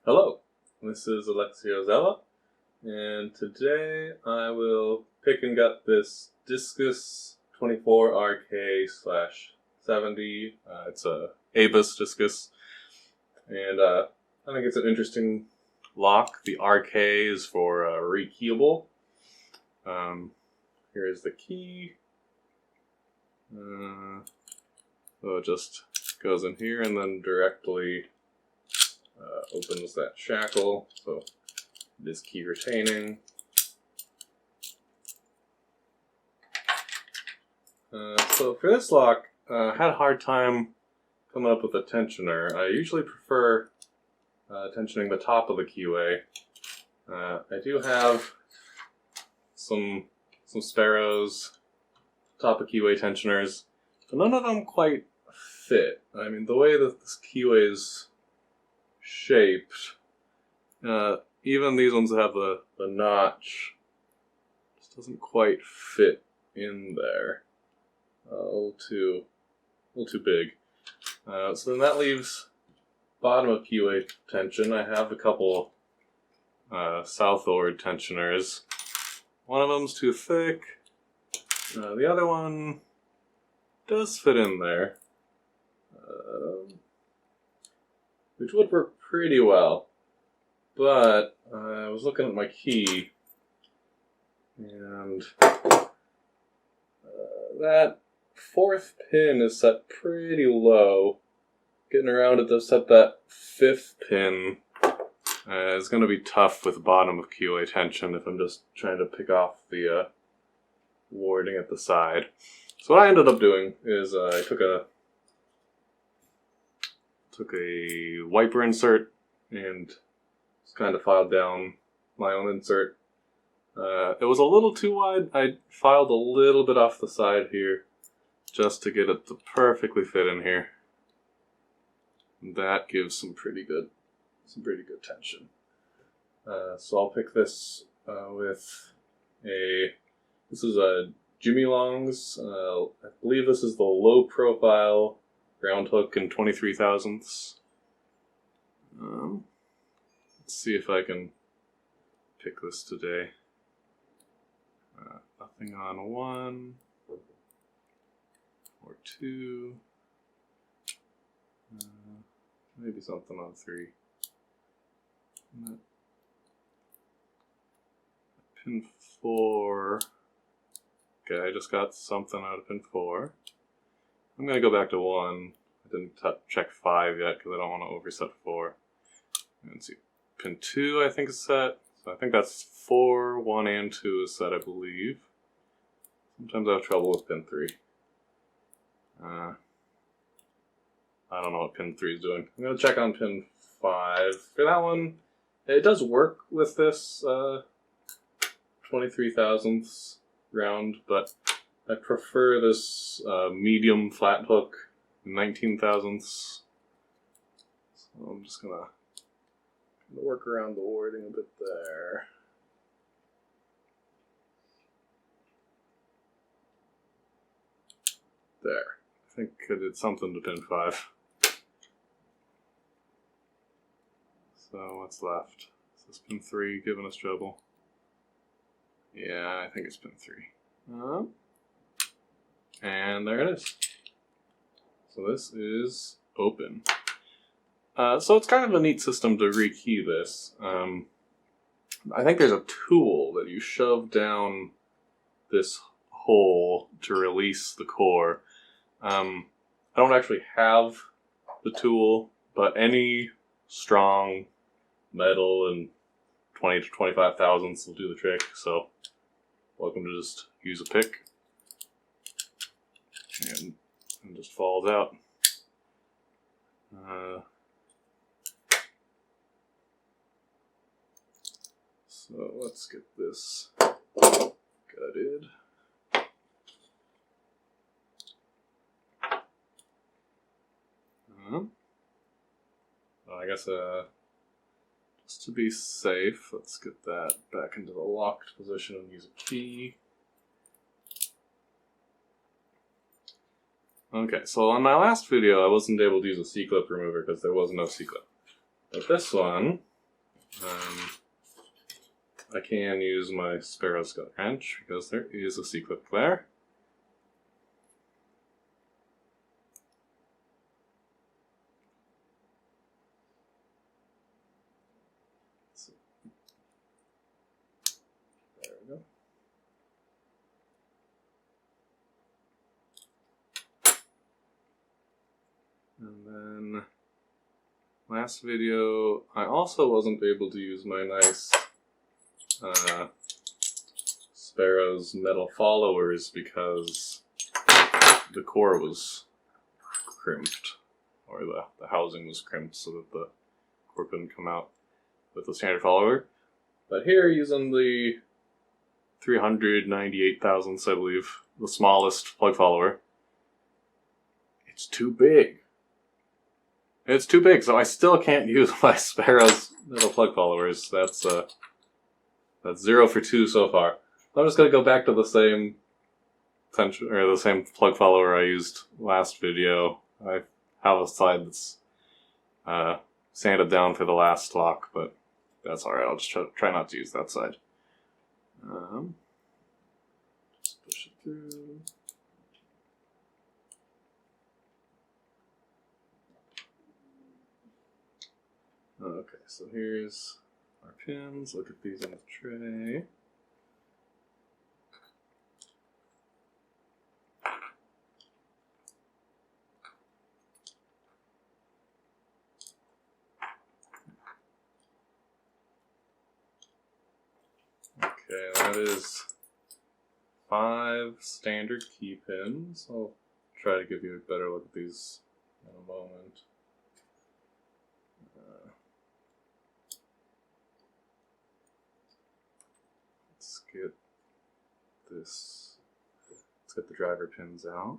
Hello, this is Alexio Zella, and today I will pick and gut this Diskus 24RK/70. It's a ABUS Diskus, and I think it's an interesting lock. The RK is for rekeyable. Here is the key. So it just goes in here and then directly opens that shackle, so it is key retaining. So for this lock, I had a hard time coming up with a tensioner. I usually prefer tensioning the top of the keyway. I do have some Sparrows top of keyway tensioners, but none of them quite fit. I mean, the way that this keyway is shaped, even these ones that have the notch, just doesn't quite fit in there. A little too big. So then that leaves bottom of keyway tension. I have a couple southward tensioners. One of them's too thick. The other one does fit in there, which would work pretty well. But I was looking at my key, and that fourth pin is set pretty low. Getting around it to set that fifth pin is going to be tough with bottom of keyway tension if I'm just trying to pick off the warding at the side. So what I ended up doing is I took a wiper insert and just kind of filed down my own insert. It was a little too wide. I filed a little bit off the side here just to get it to perfectly fit in here. That gives some pretty good tension. So I'll pick this with this is a Jimmy Long's. I believe this is the low profile ground hook in 23 thousandths. Let's see if I can pick this today. Nothing on 1 or 2. Maybe something on 3. Pin 4. Okay, I just got something out of pin 4. I'm going to go back to 1. I didn't check 5 yet because I don't want to overset 4. And see, pin 2 I think is set. So I think that's 4, 1, and 2 is set, I believe. Sometimes I have trouble with pin 3. I don't know what pin 3 is doing. I'm going to check on pin 5. For that one, it does work with this 23 thousandths round, but I prefer this medium flat hook, 19 thousandths. So I'm just going to work around the warding a bit there. There. I think I did something to pin 5. So what's left? Is this pin 3 giving us trouble? Yeah, I think it's pin 3. And there it is. So this is open. So it's kind of a neat system to rekey this. I think there's a tool that you shove down this hole to release the core. I don't actually have the tool, but any strong metal and 20 to 25 thousandths will do the trick. So welcome to just use a pick and it just falls out. So let's get this gutted. I guess just to be safe, let's get that back into the locked position and use a key. Okay, so on my last video I wasn't able to use a C-clip remover because there was no C-clip. But this one, I can use my Sparrow Scout wrench because there is a C-clip there. There we go. And then last video, I also wasn't able to use my nice Sparrow's metal followers because the core was crimped, or the housing was crimped so that the core couldn't come out with the standard follower. But here, using the 398 thousandths, I believe, the smallest plug follower, it's too big. It's too big, so I still can't use my Sparrow's metal plug followers. That's 0 for 2 so far. I'm just gonna go back to the same tension or the same plug follower I used last video. I have a side that's sanded down for the last lock, but that's alright. I'll just try not to use that side. Just push it through. Okay, so here's our pins. Look at these in the tray. Okay, that is 5 standard key pins. I'll try to give you a better look at these in a moment. Let's get this. Let's get the driver pins out.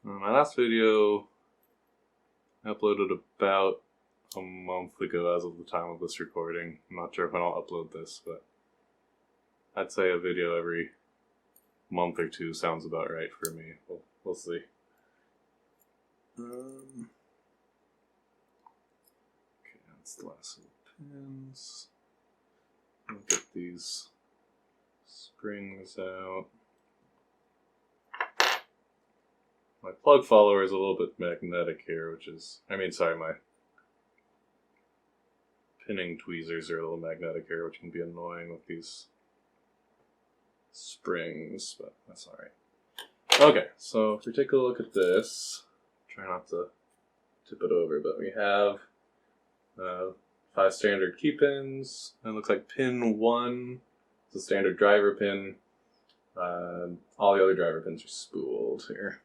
My last video I uploaded about a month ago as of the time of this recording. I'm not sure when I'll upload this, but I'd say a video every month or two sounds about right for me. We'll see. Okay, that's the last of the pins. I'll get these springs out. My plug follower is a little bit magnetic here, which is, my pinning tweezers are a little magnetic here, which can be annoying with these springs, but that's alright. Okay, so if we take a look at this, try not to tip it over, but we have 5 standard key pins, and it looks like pin 1 is a standard driver pin. All the other driver pins are spooled here.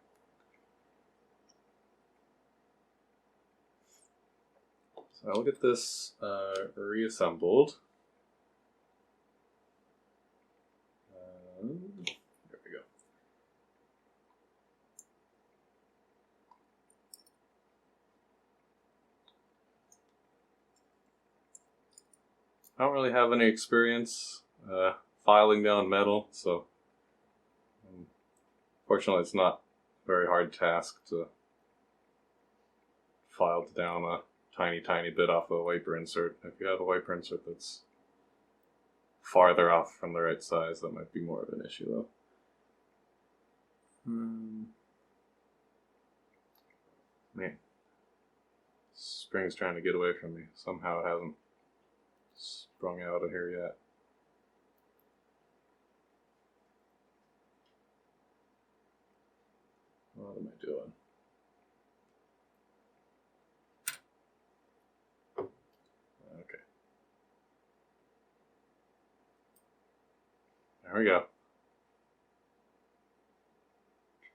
So I'll get this reassembled. There we go. I don't really have any experience filing down metal, so fortunately it's not a very hard task to file down a tiny bit off a wiper insert. If you have a wiper insert that's farther off from the right size, that might be more of an issue though. Man, spring's trying to get away from me. Somehow it hasn't sprung out of here yet. What am I doing? Okay. There we go.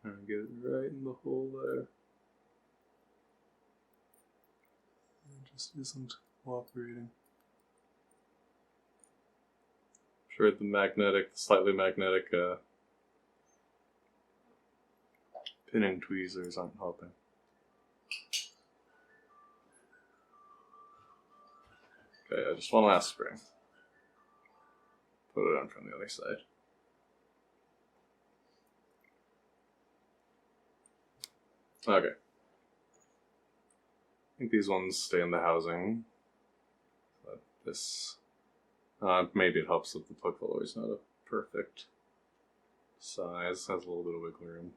Trying to get it right in the hole there. It just isn't cooperating. for the slightly magnetic pinning tweezers aren't helping. Okay, just one last spring. Put it on from the other side. Okay. I think these ones stay in the housing. But this... maybe it helps that the plug follower is not a perfect size. Has a little bit of wiggle room.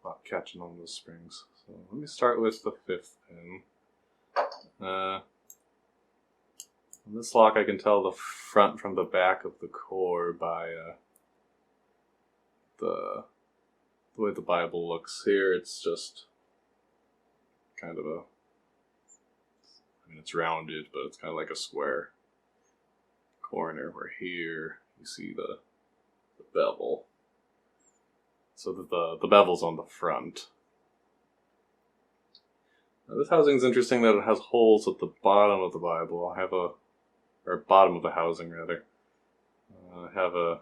Not catching on those springs. So let me start with the 5th pin. On this lock I can tell the front from the back of the core by the way the Bible looks. Here it's just kind of it's rounded, but it's kind of like a square corner, where here you see the bevel. So that the bevel's on the front. Now this housing's interesting that it has holes at the bottom of the Bible. Or bottom of the housing, rather. I have a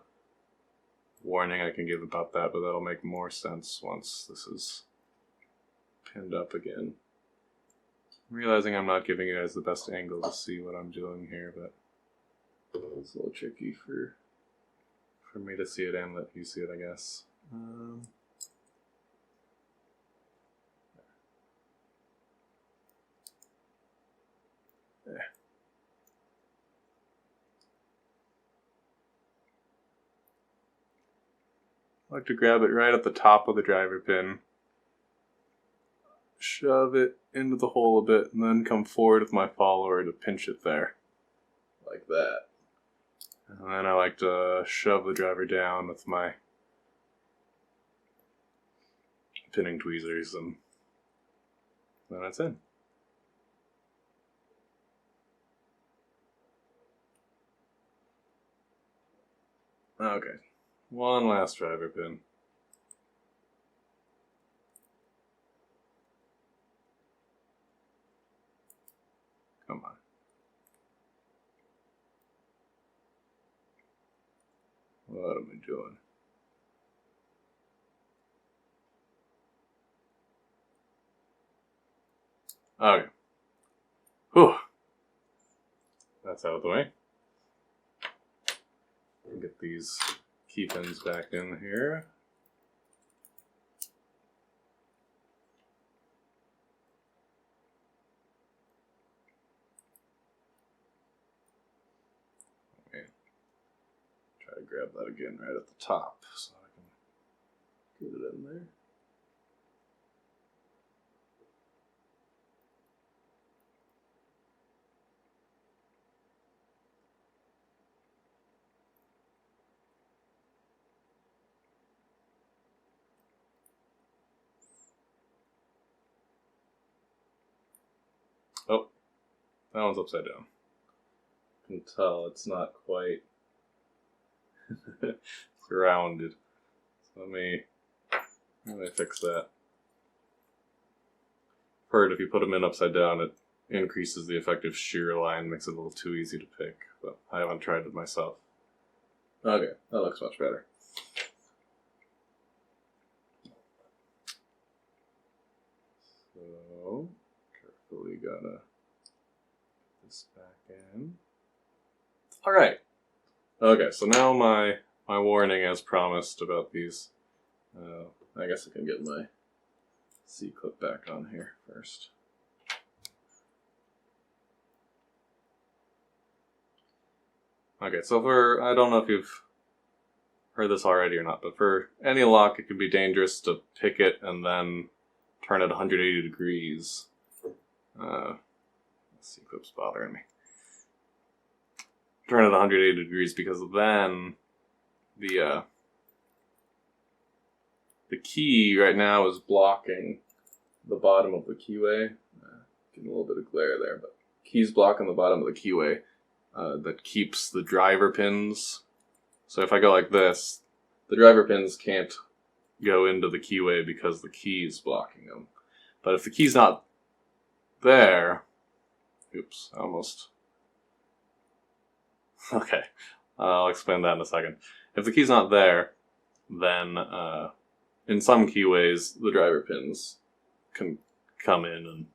warning I can give about that, but that'll make more sense once this is pinned up again. I'm realizing I'm not giving you guys the best angle to see what I'm doing here, but it's a little tricky for me to see it and let you see it, I guess. There. I like to grab it right at the top of the driver pin, shove it into the hole a bit, and then come forward with my follower to pinch it there. Like that. And then I like to shove the driver down with my pinning tweezers, and then it's in. Okay, one last driver pin. Come on. What am I doing? Okay. Whew. That's out of the way. Get these key pins back in here. Okay. Try to grab that again right at the top so I can get it in there. Oh, that one's upside down. You can tell it's not quite grounded. So let me fix that. Heard if you put them in upside down, it increases the effective shear line, makes it a little too easy to pick, but I haven't tried it myself. Okay, that looks much better. So, carefully gotta put this back in. Alright. Okay, so now my warning as promised about these. I guess I can get my C-clip back on here first. Okay, so I don't know if you've heard this already or not, but for any lock it can be dangerous to pick it and then turn it 180 degrees. C-clip's bothering me. Turn it 180 degrees because then the key right now is blocking the bottom of the keyway. Getting a little bit of glare there, but key's blocking the bottom of the keyway that keeps the driver pins. So if I go like this, the driver pins can't go into the keyway because the key is blocking them. But if the key's not there, oops, almost. Okay, I'll explain that in a second. If the key's not there, then in some keyways, the driver pins can come in and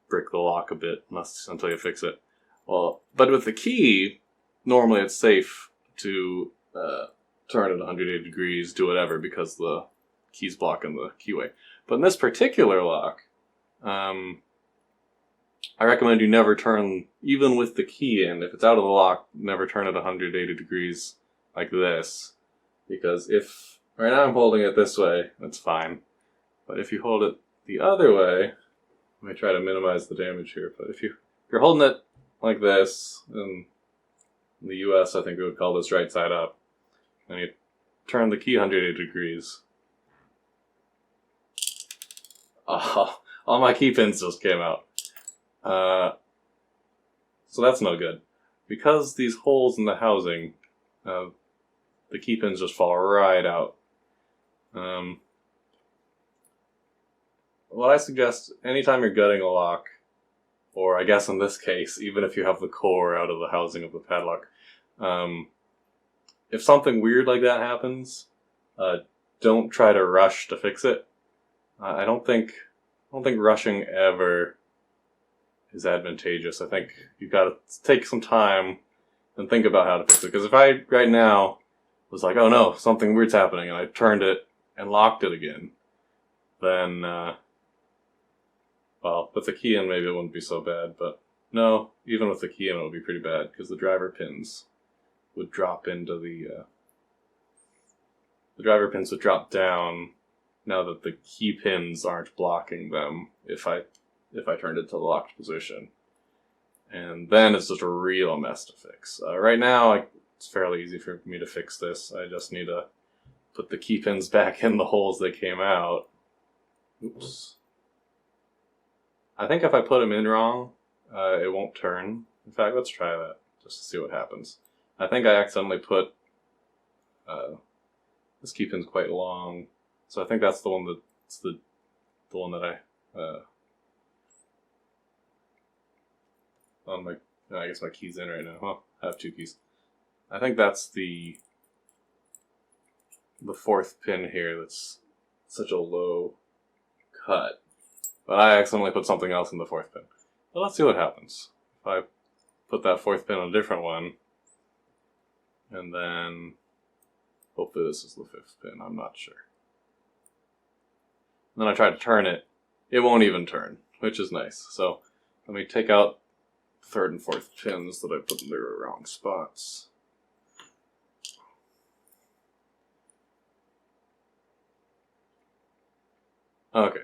brick the lock a bit until you fix it. Well, but with the key, normally it's safe to turn it 180 degrees, do whatever, because the key's blocking the keyway. But in this particular lock, I recommend you never turn, even with the key in, if it's out of the lock, never turn it 180 degrees like this. Because if, right now I'm holding it this way, that's fine. But if you hold it the other way, let me try to minimize the damage here, but if you're holding it like this, in the US I think we would call this right side up, and you turn the key 180 degrees, oh, all my key pins just came out. So that's no good. Because these holes in the housing, the key pins just fall right out. What I suggest, anytime you're gutting a lock, or I guess in this case, even if you have the core out of the housing of the padlock, if something weird like that happens, don't try to rush to fix it. I don't think rushing ever is advantageous. I think you've got to take some time and think about how to fix it. Because if I, right now, was like, oh no, something weird's happening, and I turned it and locked it again, then, well, with the key in, maybe it wouldn't be so bad, but no, even with the key in, it would be pretty bad, because the driver pins would drop into the driver pins would drop down now that the key pins aren't blocking them if I turned it to the locked position. And then it's just a real mess to fix. Right now, it's fairly easy for me to fix this. I just need to put the key pins back in the holes they came out. Oops. I think if I put them in wrong, it won't turn. In fact, let's try that just to see what happens. I think I accidentally put this key pin's quite long, so I think that's the one that's the one that I guess my key's in right now. Well, I have two keys. I think that's the fourth pin here that's such a low cut. But I accidentally put something else in the fourth pin. Well, let's see what happens. If I put that fourth pin on a different one, and then hopefully this is the fifth pin, I'm not sure. And then I try to turn it, it won't even turn, which is nice. So let me take out third and fourth pins that I put in the wrong spots. Okay.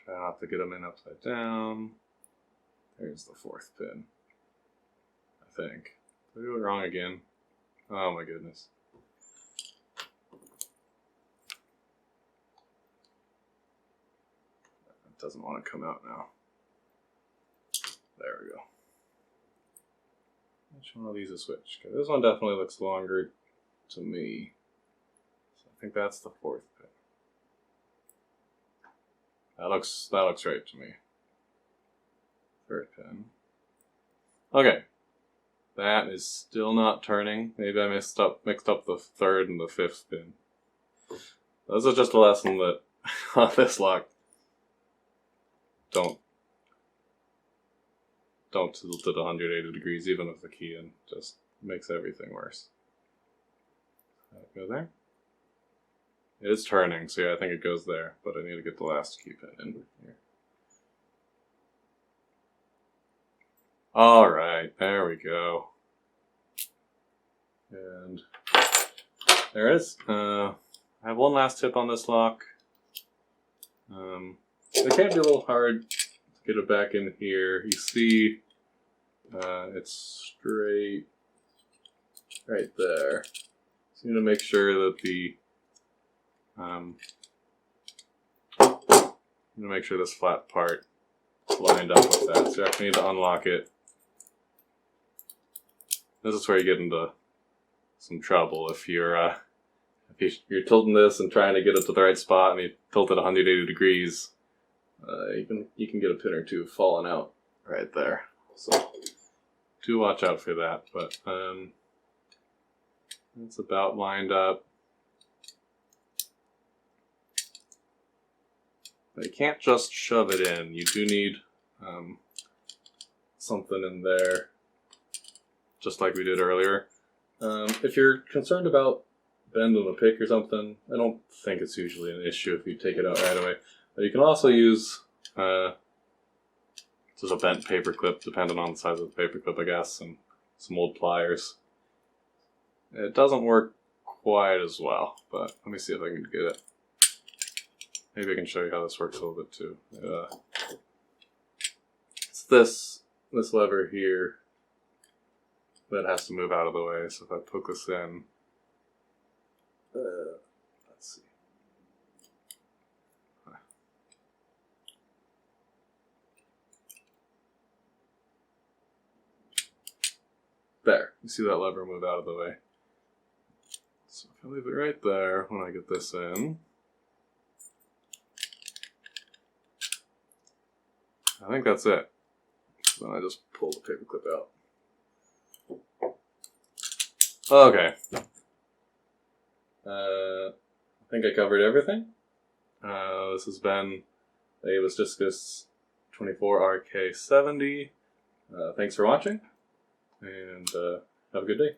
Try not to get them in upside down. There's the fourth pin, I think. Did I do it wrong again? Oh my goodness. It doesn't want to come out now. There we go. Which one of these is which? Okay, this one definitely looks longer to me. So I think that's the fourth pin. That looks right to me. Third pin. Okay. That is still not turning. Maybe I mixed up the third and the fifth pin. This is just a lesson that on this lock, don't tilt it 180 degrees even with the key in. Just makes everything worse. Go there. It is turning, so yeah, I think it goes there, but I need to get the last key pin in here. Alright, there we go. And there it is. I have one last tip on this lock. It can be a little hard to get it back in here. You see, it's straight right there. So you need to make sure that make sure this flat part is lined up with that. So you actually need to unlock it. This is where you get into some trouble if you're tilting this and trying to get it to the right spot, and you tilt it 180 degrees. You can get a pin or two falling out right there. So do watch out for that, but it's about lined up. But you can't just shove it in. You do need something in there, just like we did earlier. If you're concerned about bending a pick or something, I don't think it's usually an issue if you take it out right away. But you can also use just a bent paper clip, depending on the size of the paper clip, I guess, and some old pliers. It doesn't work quite as well, but let me see if I can get it. Maybe I can show you how this works a little bit too. It's this lever here that has to move out of the way. So if I poke this in, let's see. There, you see that lever move out of the way. So if I leave it right there, when I get this in, I think that's it. So then I just pull the paper clip out. Okay. I think I covered everything. This has been the Diskus 24RK70. Thanks for watching, and have a good day.